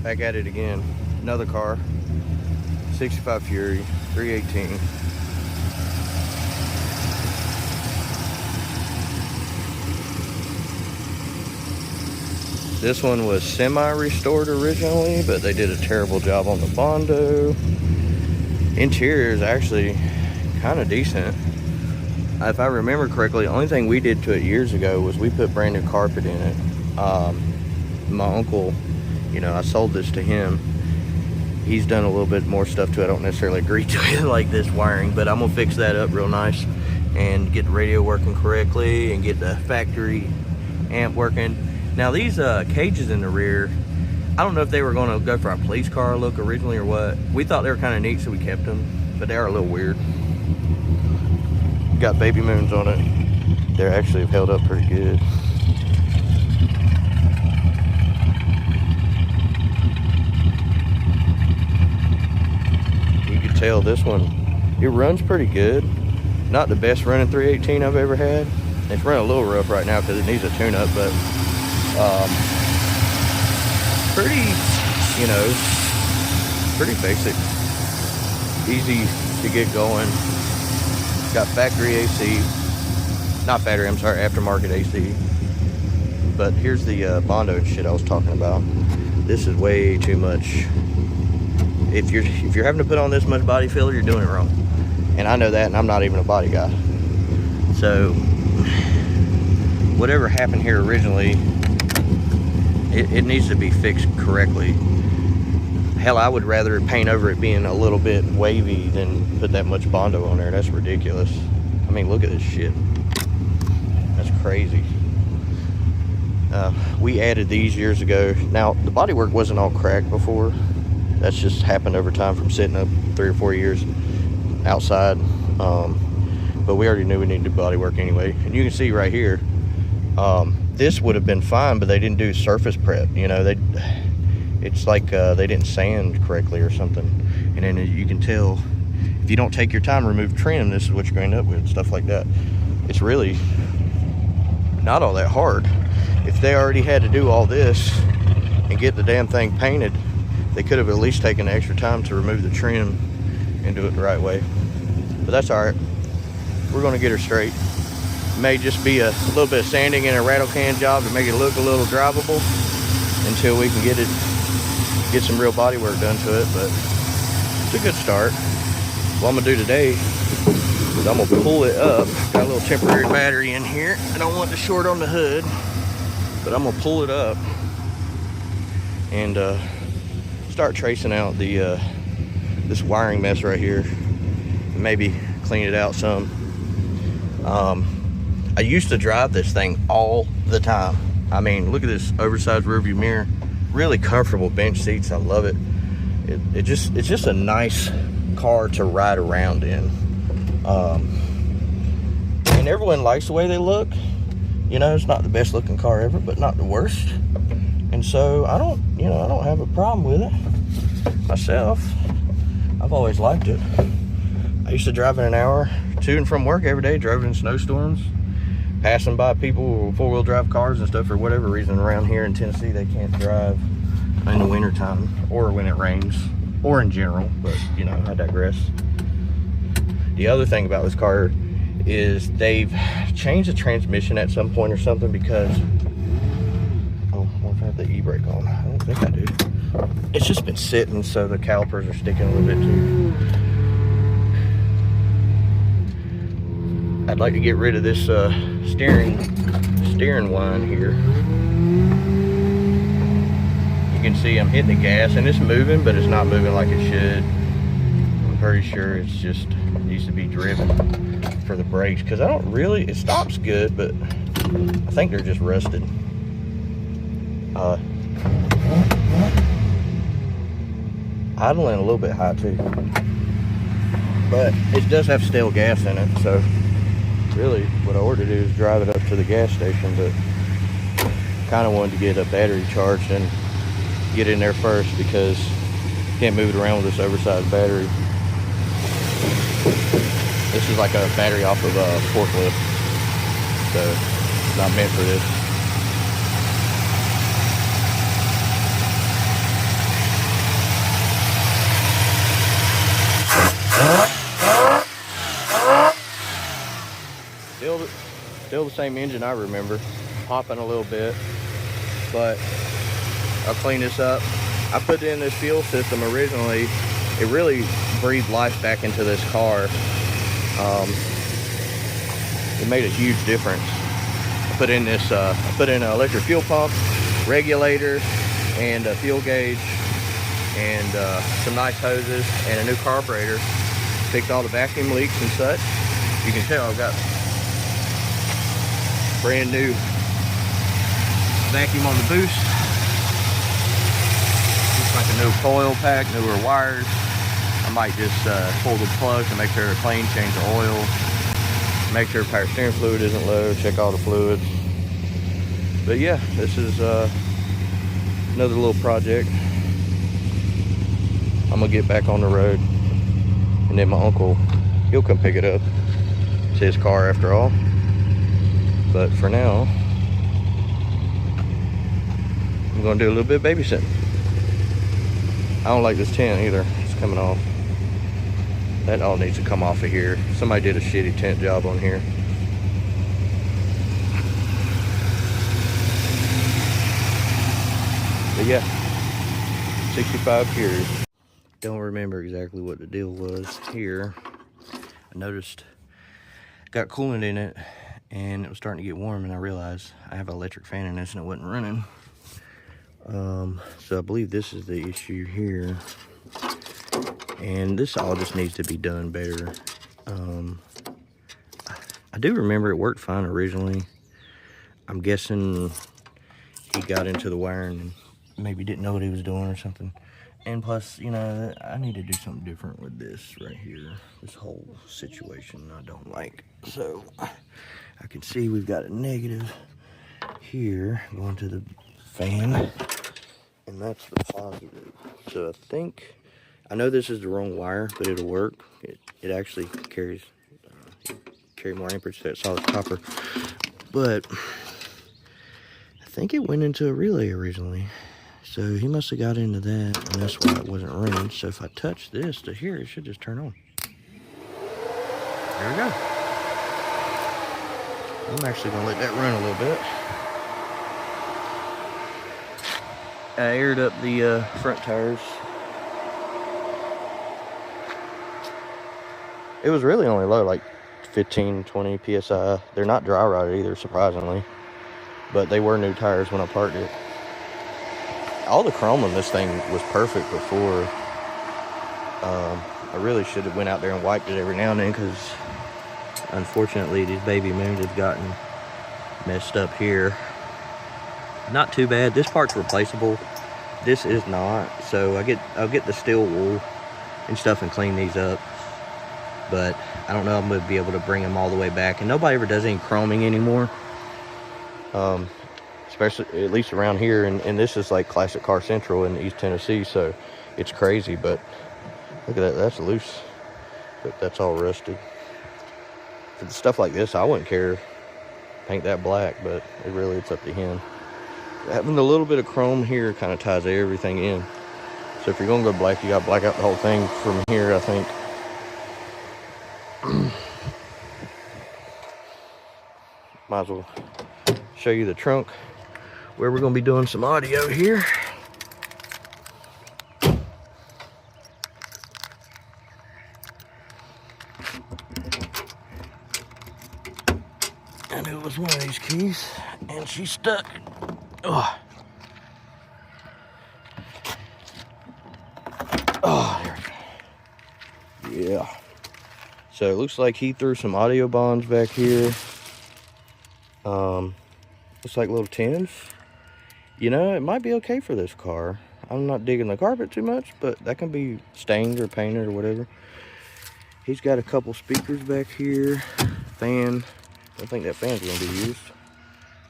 Back at it again. Another car. 65 Fury, 318. This one was semi-restored originally, but they did a terrible job on the Bondo. Interior is actually kind of decent. If I remember correctly, the only thing we did to it years ago was we put brand new carpet in it. My uncle, you know, I sold this to him. He's done a little bit more stuff to it. I don't necessarily agree to it like this wiring, but I'm gonna fix that up real nice and get the radio working correctly and get the factory amp working. Now these cages in the rear, I don't know if they were gonna go for a police car look originally or what. We thought they were kind of neat, so we kept them, but they are a little weird. Got baby moons on it. They're actually held up pretty good. You can tell this one, it runs pretty good. Not the best running 318 I've ever had. It's running a little rough right now because it needs a tune-up, but pretty, you know, pretty basic. Easy to get going. Got factory AC, not factory, I'm sorry, aftermarket AC. But here's the Bondo shit I was talking about. This is way too much. If you're having to put on this much body filler, you're doing it wrong. And I know that, and I'm not even a body guy. So whatever happened here originally, it needs to be fixed correctly. Hell, I would rather paint over it being a little bit wavy than put that much Bondo on there. That's ridiculous. I mean, look at this shit. That's crazy. We added these years ago. Now, the bodywork wasn't all cracked before. That's just happened over time from sitting up 3 or 4 years outside. But we already knew we needed bodywork anyway. And you can see right here, this would have been fine, but they didn't do surface prep. You know, it's like they didn't sand correctly or something. And then you can tell, if you don't take your time to remove trim, this is what you're going to end up with, stuff like that. It's really not all that hard. If they already had to do all this and get the damn thing painted, they could have at least taken the extra time to remove the trim and do it the right way. But that's all right. We're going to get her straight. May just be a little bit of sanding and a rattle can job to make it look a little drivable until we can get some real body work done to it, but it's a good start. What I'm gonna do today is I'm gonna pull it up. Got a little temporary battery in here. I don't want the short on the hood, but I'm gonna pull it up and start tracing out the this wiring mess right here. Maybe clean it out some. I used to drive this thing all the time. I mean, look at this oversized rearview mirror. Really comfortable bench seats. I love it. It's just a nice car to ride around in. And everyone likes the way they look. You know, it's not the best looking car ever, but not the worst. And so I don't have a problem with it myself. I've always liked it. I used to drive in an hour to and from work every day, driving in snowstorms, passing by people with four-wheel drive cars and stuff. For whatever reason around here in Tennessee, they can't drive in the winter time or when it rains or in general, but you know, I digress. The other thing about this car is they've changed the transmission at some point or something, because oh, what if I have the e-brake on? I don't think I do. It's just been sitting, so the calipers are sticking a little bit too. I'd like to get rid of this steering line here. You can see I'm hitting the gas and it's moving, but it's not moving like it should. I'm pretty sure it's just needs to be driven for the brakes, because I don't really, it stops good, but I think they're just rusted. Idling a little bit high too, but it does have stale gas in it, so really what I ought to do is drive it up to the gas station, but kind of wanted to get a battery charged and get in there first, because you can't move it around with this oversized battery. This is like a battery off of a forklift, so it's not meant for this. Still the same engine I remember, hopping a little bit, but I'll clean this up. I put in this fuel system originally. It really breathed life back into this car. It made a huge difference. I put in an electric fuel pump, regulator, and a fuel gauge, and some nice hoses, and a new carburetor. Fixed all the vacuum leaks and such. You can tell I've got brand new vacuum on the boost. Looks like a new coil pack, newer wires. I might just pull the plug to make sure they're clean, change the oil, make sure power steering fluid isn't low, check all the fluids. But yeah, this is another little project. I'm gonna get back on the road, and then my uncle, he'll come pick it up. It's his car after all. But for now, I'm gonna do a little bit of babysitting. I don't like this tent either. It's coming off. That all needs to come off of here. Somebody did a shitty tent job on here. But yeah, 65 Pures. Don't remember exactly what the deal was here. I noticed got coolant in it, and it was starting to get warm, and I realized I have an electric fan in this and it wasn't running. So I believe this is the issue here, and this all just needs to be done better. I do remember it worked fine originally. I'm guessing he got into the wiring and maybe didn't know what he was doing or something. And plus, you know, I need to do something different with this right here. This whole situation I don't like. So I can see we've got a negative here going to the fan, and that's the positive. So I know this is the wrong wire, but it'll work. It actually carries carry more amperage to that solid copper. But I think it went into a relay originally. So he must have got into that, and that's why it wasn't running. So if I touch this to here, it should just turn on. There we go. I'm actually gonna let that run a little bit. I aired up the front tires. It was really only low, like 15, 20 PSI. They're not dry rotted either, surprisingly. But they were new tires when I parked it. All the chrome on this thing was perfect before. I really should have went out there and wiped it every now and then, because unfortunately these baby moons have gotten messed up here. Not too bad. This part's replaceable. This is not. So I'll get the steel wool and stuff and clean these up. But I don't know if I'm going to be able to bring them all the way back. And nobody ever does any chroming anymore. Especially, at least around here. And this is like Classic Car Central in East Tennessee. So it's crazy. But look at that. That's loose. But that's all rusted. For stuff like this, I wouldn't care. Paint that black. But it's up to him. Having a little bit of chrome here kind of ties everything in. So if you're going to go black, you got to black out the whole thing from here, I think. Might as well show you the trunk where we're going to be doing some audio here. I knew it was one of these keys, and she's stuck. Oh, there we go. Yeah. So it looks like he threw some audio bonds back here. Looks like little tins. You know, it might be okay for this car. I'm not digging the carpet too much, but that can be stained or painted or whatever. He's got a couple speakers back here. Fan. I don't think that fan's gonna be used.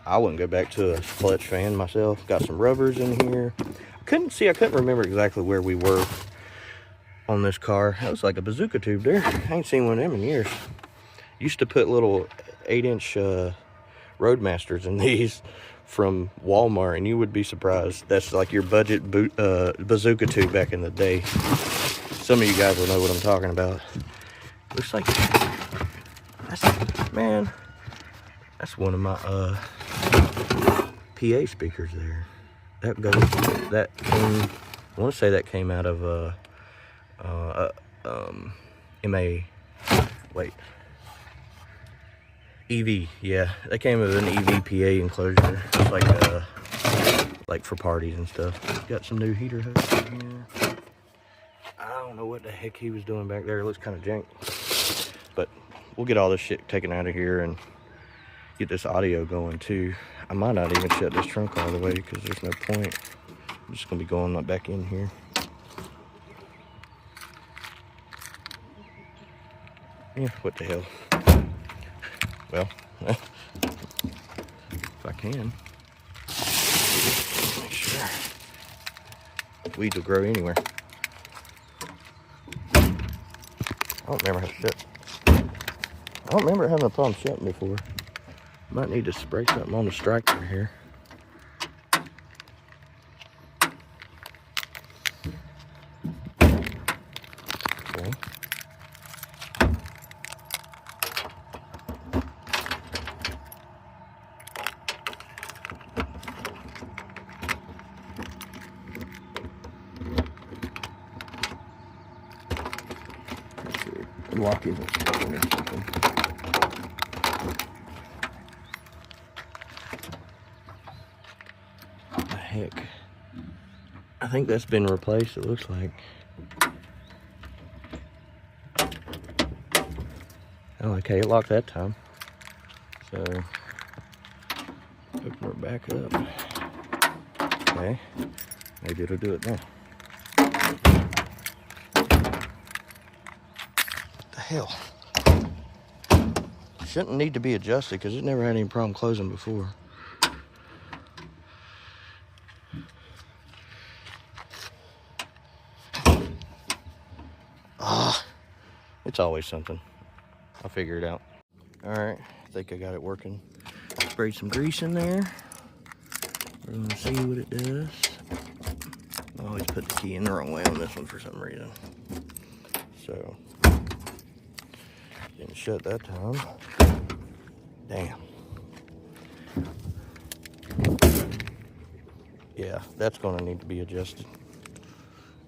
I wouldn't go back to a clutch fan myself. Got some rubbers in here. I couldn't remember exactly where we were on this car. That was like a bazooka tube there. I ain't seen one of them in years. Used to put little 8-inch Roadmasters in these from Walmart, and you would be surprised. That's like your budget bazooka tube back in the day. Some of you guys will know what I'm talking about. Looks like man, that's one of my PA speakers there. That came, I want to say that came out of EV. Yeah, that came with an EV PA enclosure. It's like for parties and stuff. Got some new heater hooks in here. I don't know what the heck he was doing back there. It looks kind of jank. But we'll get all this shit taken out of here and get this audio going too. I might not even shut this trunk all the way because there's no point. I'm just gonna be going back in here. Yeah, what the hell? Well, if I can, make sure. Weeds will grow anywhere. I don't remember how to shut. I don't remember having a problem shutting before. Might need to spray something on the striker here. Okay. The lock isn't sticking or something. The heck? I think that's been replaced, it looks like. Oh, okay, it locked that time. So, open her back up. Okay, maybe it'll do it now. What the hell? Shouldn't need to be adjusted because it never had any problem closing before. It's always something. I'll figure it out. All right, I think I got it working. Sprayed some grease in there. We're gonna see what it does. I always put the key in the wrong way on this one for some reason. So, didn't shut that time. Damn. Yeah, that's gonna need to be adjusted.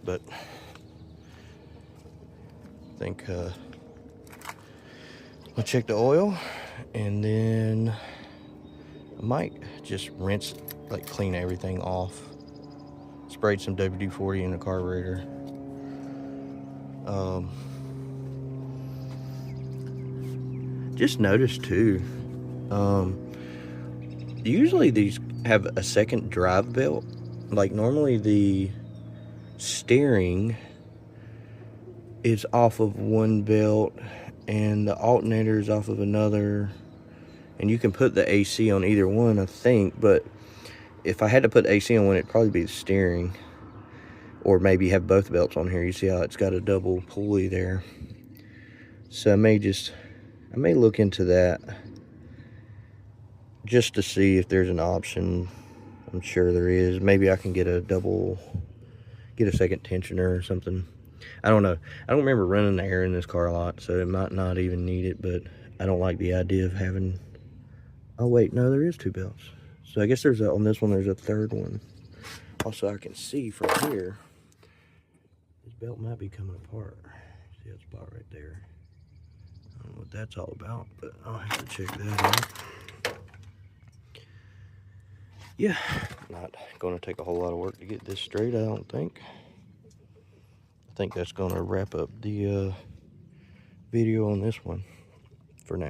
But I think I'll check the oil and then I might just rinse, like clean everything off. Sprayed some WD-40 in the carburetor. Just noticed too, usually these have a second drive belt. Like normally the steering is off of one belt and the alternator is off of another, and you can put the AC on either one, I think. But if I had to put AC on one, it'd probably be the steering, or maybe have both belts on here. You see how it's got a double pulley there. So I may look into that just to see if there's an option. I'm sure there is. Maybe I can get a second tensioner or something. I don't know. I don't remember running the air in this car a lot, so it might not even need it, but I don't like the idea of having... Oh wait, no, there is two belts. So I guess on this one there's a third one. Also, I can see from here, this belt might be coming apart. See that spot right there? I don't know what that's all about, but I'll have to check that out. Yeah, not going to take a whole lot of work to get this straight, I don't think. I think that's going to wrap up the video on this one for now.